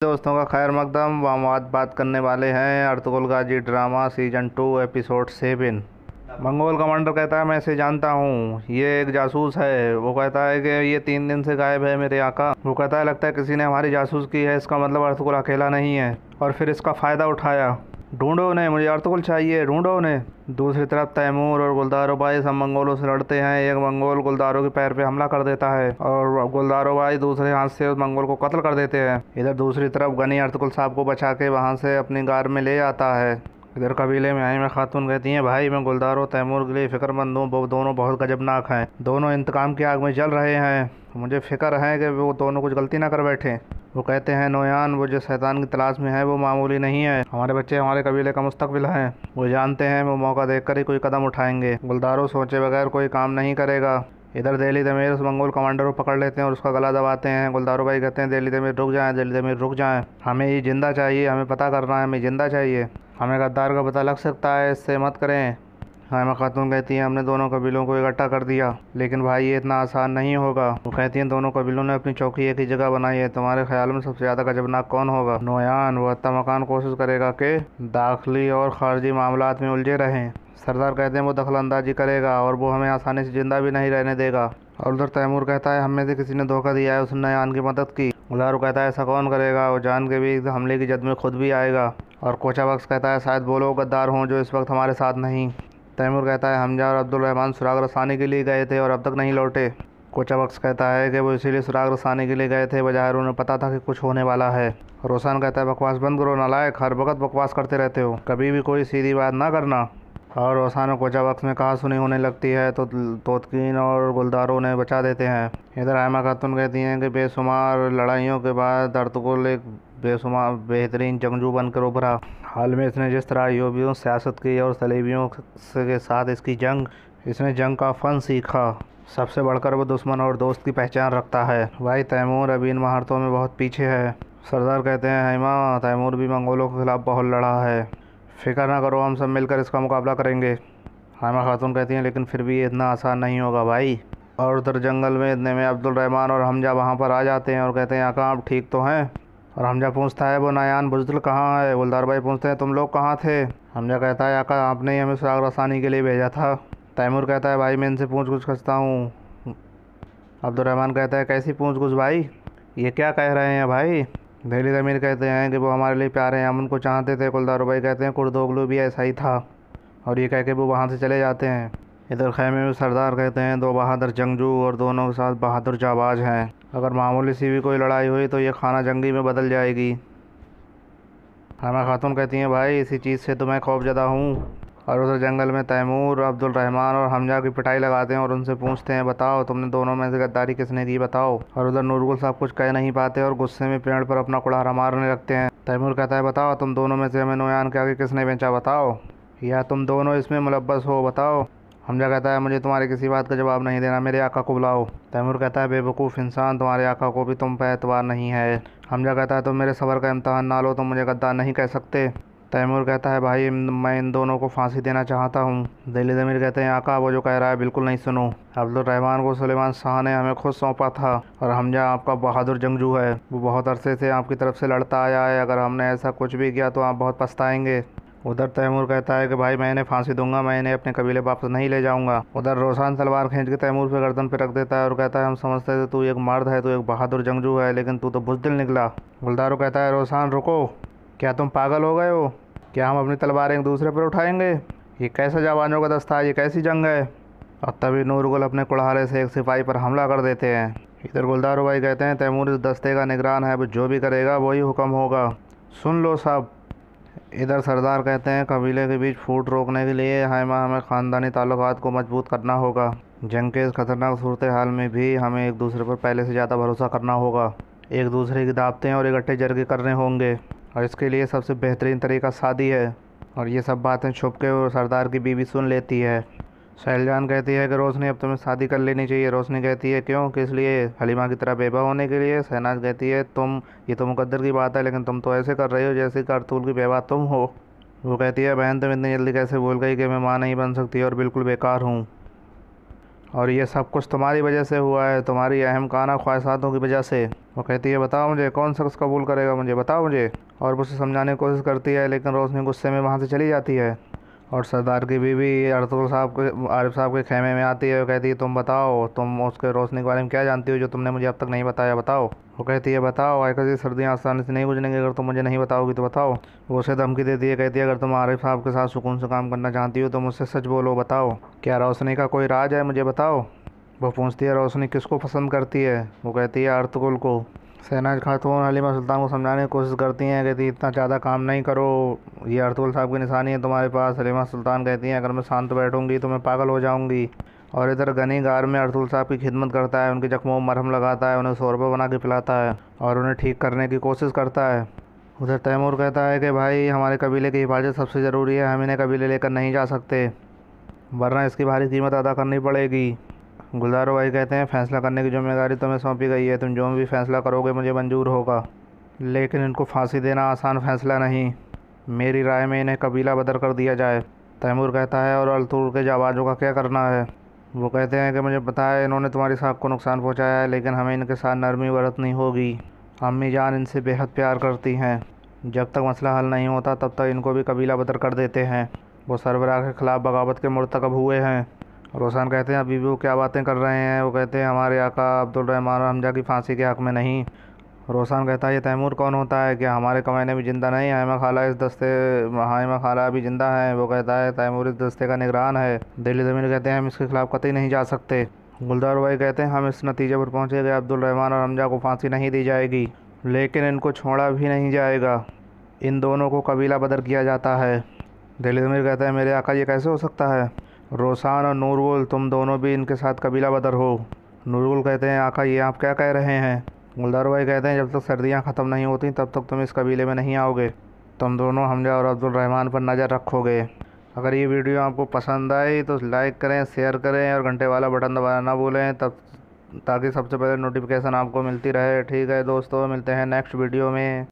दोस्तों का खैर मकदम। हम आज बात करने वाले हैं Ertugrul Ghazi drama season 2 episode 7। Mongol commander कहता है मैं इसे जानता हूँ, ये एक जासूस है। वो कहता है कि ये 3 दिन से गायब है मेरे आका। वो कहता है लगता है किसी ने हमारी जासूस की है, इसका मतलब अर्तुगरुल अकेला नहीं है और फिर इसका फ़ायदा उठाया। ढूंढो उन्हें, मुझे अर्तुगरुल चाहिए, ढूंढो उन्हें। दूसरी तरफ तैमूर और गुलदारो भाई सब मंगोलों से लड़ते हैं। एक मंगोल गुलदारो के पैर पे हमला कर देता है और गुलदारो भाई दूसरे हाथ से उस मंगोल को कत्ल कर देते हैं। इधर दूसरी तरफ गनी अर्तुगरुल साहब को बचा के वहाँ से अपनी गार में ले आता है। इधर कबीले में आइमा खातून कहती हैं भाई मैं गुलदारो तैमूर के लिए फ़िक्रमंद हूँ, वो दोनों बहुत गजबनाक हैं, दोनों इंतकाम की आग में जल रहे हैं। मुझे फ़िक्र है कि वो दोनों कुछ गलती ना कर बैठे। वो कहते हैं नोयान वो जो शैतान की तलाश में है वो मामूली नहीं है, हमारे बच्चे हमारे कबीले का मुस्तकबिल हैं। वो जानते हैं वो मौका देखकर ही कोई कदम उठाएंगे। गुलदारो सोचे बगैर कोई काम नहीं करेगा। इधर दिल्ली तमीर उस मंगोल कमांडर को पकड़ लेते हैं और उसका गला दबाते हैं। गुलदारो भाई कहते हैं दिल्ली तमीर रुक जाएं, दिल्ली तमीर रुक जाएं, हमें ये जिंदा चाहिए, हमें पता करना है, हमें जिंदा चाहिए, हमें गद्दार का पता लग सकता है, इससे मत करें। हाइमा खातून कहती हैं हमने दोनों कबीलों को इकट्ठा कर दिया, लेकिन भाई ये इतना आसान नहीं होगा। वो कहती हैं दोनों कबीलों ने अपनी चौकी एक ही जगह बनाई है, तुम्हारे ख्याल में सबसे ज़्यादा गजबनाक कौन होगा? नोयान वो अत्ता मकान कोशिश करेगा कि दाखिली और खारजी मामलात में उलझे रहें। सरदार कहते हैं वो दखल अंदाजी करेगा और वो हमें आसानी से जिंदा भी नहीं रहने देगा। और उधर तैमूर कहता है हम में से किसी ने धोखा दिया है, उसने नोयान की मदद की। गुलदारो कहता है ऐसा कौन करेगा, वो जान के भी हमले की जद में खुद भी आएगा। और कोचा बख्श कहता है शायद वो लोग गद्दार हों जो इस वक्त हमारे साथ नहीं। तैमूर कहता है हमजा और अब्दुल रहमान सुराग रसानी के लिए गए थे और अब तक नहीं लौटे। कोचा बख्श कहता है कि वो इसीलिए सुराग रसानी के लिए गए थे, बजाय उन्हें पता था कि कुछ होने वाला है। रोशन कहता है बकवास बंद करो नालायक, हर वक्त बकवास करते रहते हो, कभी भी कोई सीधी बात ना करना। और रोशन और कोचा बख्श में कहा सुनी होने लगती है तो तोतकीन और गुलदारों ने बचा देते हैं। इधर आयमा खातून कहती हैं कि बेशुमार लड़ाइयों के बाद अर्तुगरुल एक बेशुमार बेहतरीन जंगजू बनकर उभरा। हाल में इसने जिस तरह अय्यूबियों सियासत की और सलीबियों के साथ इसने जंग का फ़न सीखा। सबसे बढ़कर वो दुश्मन और दोस्त की पहचान रखता है। भाई तैमूर अभी इन महारतों में बहुत पीछे है। सरदार कहते हैं हैमा तैमूर भी मंगोलों के खिलाफ बहुत लड़ा है, फिक्र ना करो हम सब मिलकर इसका मुकाबला करेंगे। हैमा खातून कहती हैं लेकिन फिर भी ये इतना आसान नहीं होगा भाई। और उधर जंगल में इतने में अब्दुल रहमान और हमजा वहाँ पर आ जाते हैं और कहते हैं आका आप ठीक तो हैं? और हमजा पूछता है वो नायान बुज़दिल कहाँ है? गुलदार भाई पूछते हैं तुम लोग कहाँ थे? हमजा कहता है आका आपने ही हमें सुराग रसानी के लिए भेजा था। तैमूर कहता है भाई मैं इनसे पूछ गुछ करता हूँ। अब्दुल रहमान कहता है कैसी पूछ गुछ भाई, ये क्या कह रहे हैं भाई? दिल्ली तमीर कहते हैं कि वो हमारे लिए प्यारे हैं, हम उनको चाहते थे। गुलदारो भाई कहते हैं कुर्दोगलू भी ऐसा ही था, और ये कह के वो वहाँ से चले जाते हैं। इधर खैमे में सरदार कहते हैं दो बहादुर जंगजू और दोनों के साथ बहादुर जाबाज हैं, अगर मामूली सी भी कोई लड़ाई हुई तो ये खाना जंगी में बदल जाएगी। हैमा खातून कहती हैं भाई इसी चीज़ से तो मैं खौफजदा हूँ। और उधर जंगल में तैमूर अब्दुल रहमान और हमजा की पिटाई लगाते हैं और उनसे पूछते हैं बताओ तुमने दोनों में से गद्दारी किसने की बताओ। और उधर नूरगुल साहब कुछ कह नहीं पाते और गुस्से में पेड़ पर अपना कुड़ारा मारने लगते हैं। तैमूर कहता है बताओ तुम दोनों में से हमें नोयान के आगे किसने बेचा बताओ, या तुम दोनों इसमें मुलव्वस हो बताओ। हमजा कहता है मुझे तुम्हारी किसी बात का जवाब नहीं देना, मेरे आका को बुलाओ। तैमूर कहता है बेवकूफ़ इंसान, तुम्हारे आका को भी तुम पर एतबार नहीं है। हमजा कहता है तुम मेरे सबर का इम्तहान ना लो तो मुझे गद्दार नहीं कह सकते। तैमूर कहता है भाई मैं इन दोनों को फांसी देना चाहता हूँ। दिल्ली तमीर कहते हैं आका वो जो कह रहा है बिल्कुल नहीं सुनो। अब्दुल रहमान को सुलेमान शाह ने हमें खुद सौंपा था और हमजा आपका बहादुर जंगजू है, वो बहुत अरसे से आपकी तरफ से लड़ता आया है, अगर हमने ऐसा कुछ भी किया तो आप बहुत पछताएंगे। उधर तैमूर कहता है कि भाई मैं इन्हें फांसी दूंगा, मैं इन्हें अपने कबीले वापस नहीं ले जाऊंगा। उधर रोशन तलवार खींच के तैमूर पे गर्दन पे रख देता है और कहता है हम समझते थे तू एक मर्द है, तू एक बहादुर जंगजू है, लेकिन तू तो बुज़दिल निकला। गुलदारो कहता है रोशन रुको, क्या तुम पागल हो गए हो? क्या हम अपनी तलवारें एक दूसरे पर उठाएंगे? ये कैसा जवानों का दस्ता है, ये कैसी जंग है? और तभी नूरगुल अपने कुल्हाड़े से एक सिपाही पर हमला कर देते हैं। इधर गुलदारो भाई कहते हैं तैमूर इस दस्ते का निगरान है, वो जो भी करेगा वही हुक्म होगा, सुन लो सब। इधर सरदार कहते हैं कबीले के बीच फूट रोकने के लिए हमें ख़ानदानी ताल्लुकात को मजबूत करना होगा। जंग के इस खतरनाक सूरत हाल में भी हमें एक दूसरे पर पहले से ज़्यादा भरोसा करना होगा, एक दूसरे की दावतें और इकट्ठे जरगे करने होंगे, और इसके लिए सबसे बेहतरीन तरीका शादी है। और ये सब बातें छुप के और सरदार की बीवी सुन लेती है। शैलजान कहती है कि रोशनी अब तुम्हें शादी कर लेनी चाहिए। रोशनी कहती है क्यों, किस लिए? हलीमा की तरह बेवा होने के लिए। शहनाज कहती है ये तो मुकद्दर की बात है, लेकिन तुम तो ऐसे कर रही हो जैसे कि अर्तुगरुल की बेवा तुम हो। वो कहती है बहन तुम इतनी जल्दी कैसे भूल गई कि मैं माँ नहीं बन सकती और बिल्कुल बेकार हूँ, और ये सब कुछ तुम्हारी वजह से हुआ है, तुम्हारी अहम काना ख्वाहिशातों की वजह से। वो कहती है बताओ मुझे कौन शख्स कबूल करेगा, मुझे बताओ मुझे। और वो उसे समझाने की कोशिश करती है, लेकिन रोशनी गुस्से में वहाँ से चली जाती है। और सरदार की बीवी अर्तुगरुल साहब के आरिफ साहब के खेमे में आती है। वो कहती है तुम बताओ, तुम उसके रोशनी के बारे में क्या जानती हो जो तुमने मुझे अब तक नहीं बताया, बताओ। वो कहती है बताओ, ऐसी सर्दियाँ आसानी से नहीं गुजरेंगी अगर तुम मुझे नहीं बताओगी तो बताओ। वो उसे धमकी देती है, कहती है अगर तुम आरिफ साहब के साथ सुकून से काम करना चाहती हो तो मुझसे सच बोलो, बताओ क्या रोशनी का कोई राज है, मुझे बताओ। वो पूछती है रोशनी किसको पसंद करती है। वो कहती है अर्तुगरुल को। शहनाज खातून हलीमा सुल्तान को समझाने की कोशिश करती हैं, कहती इतना ज़्यादा काम नहीं करो, ये अर्तुगरुल साहब की निशानी है तुम्हारे पास। हलीमा सुल्तान कहती हैं अगर मैं शांत बैठूंगी तो मैं पागल हो जाऊंगी। और इधर गनी गार में अर्तुगरुल साहब की खिदमत करता है, उनके जख्मों में मरहम लगाता है, उन्हें शोरबा बना के पिलाता है और उन्हें ठीक करने की कोशिश करता है। उधर तैमूर कहता है कि भाई हमारे कबीले की हिफाजत सबसे ज़रूरी है, हम इन्हें कबीले लेकर नहीं जा सकते वरना इसकी भारी कीमत अदा करनी पड़ेगी। गुलदारो भाई कहते हैं फैसला करने की जिम्मेदारी तुम्हें सौंपी गई है, तुम जो भी फैसला करोगे मुझे मंजूर होगा, लेकिन इनको फांसी देना आसान फैसला नहीं। मेरी राय में इन्हें कबीला बदर कर दिया जाए। तैमूर कहता है और अर्तुगरुल के जाबाजों का क्या करना है। वो कहते हैं कि मुझे पता है इन्होंने तुम्हारी साख को नुकसान पहुंचाया है, लेकिन हमें इनके साथ नरमी बरतनी होगी। अम्मी जान इनसे बेहद प्यार करती हैं, जब तक मसला हल नहीं होता तब तक इनको भी कबीला बदर कर देते हैं। वो सरबराह के ख़िलाफ़ बगावत के मुर्तकब हुए हैं। रोशन कहते हैं अभी भी वो क्या बातें कर रहे हैं। वो कहते हैं हमारे आका अब्दुल रहमान और हमजा की फांसी के हक़ में नहीं। रोशन कहता है ये तैमूर कौन होता है, क्या हमारे कमाने भी ज़िंदा नहीं, हाइमा खाला अभी ज़िंदा है। वो कहता है तैमूर इस दस्ते का निगरान है। दिल्ली ज़मीर कहते हैं हम इसके खिलाफ़ कतई नहीं जा सकते। गुलदार भाई कहते हैं हम इस नतीजे पर पहुँचे कि अब्दुल रहमान और हमजा को फांसी नहीं दी जाएगी, लेकिन इनको छोड़ा भी नहीं जाएगा, इन दोनों को कबीला बदर किया जाता है। दिल्ली ज़मीर कहते हैं मेरे आका ये कैसे हो सकता है, रोसान और नूरगुल तुम दोनों भी इनके साथ कबीला बदर हो। नूरगुल कहते हैं आका ये आप क्या कह रहे हैं। गुलदार भाई कहते हैं जब तक सर्दियां ख़त्म नहीं होती तब तक तुम इस कबीले में नहीं आओगे, तुम दोनों हमजा और अब्दुल रहमान पर नज़र रखोगे। अगर ये वीडियो आपको पसंद आई तो लाइक करें, शेयर करें और घंटे वाला बटन दबाना ना भूलें, तब ताकि सबसे पहले नोटिफिकेशन आपको मिलती रहे। ठीक है दोस्तों, मिलते हैं नेक्स्ट वीडियो में।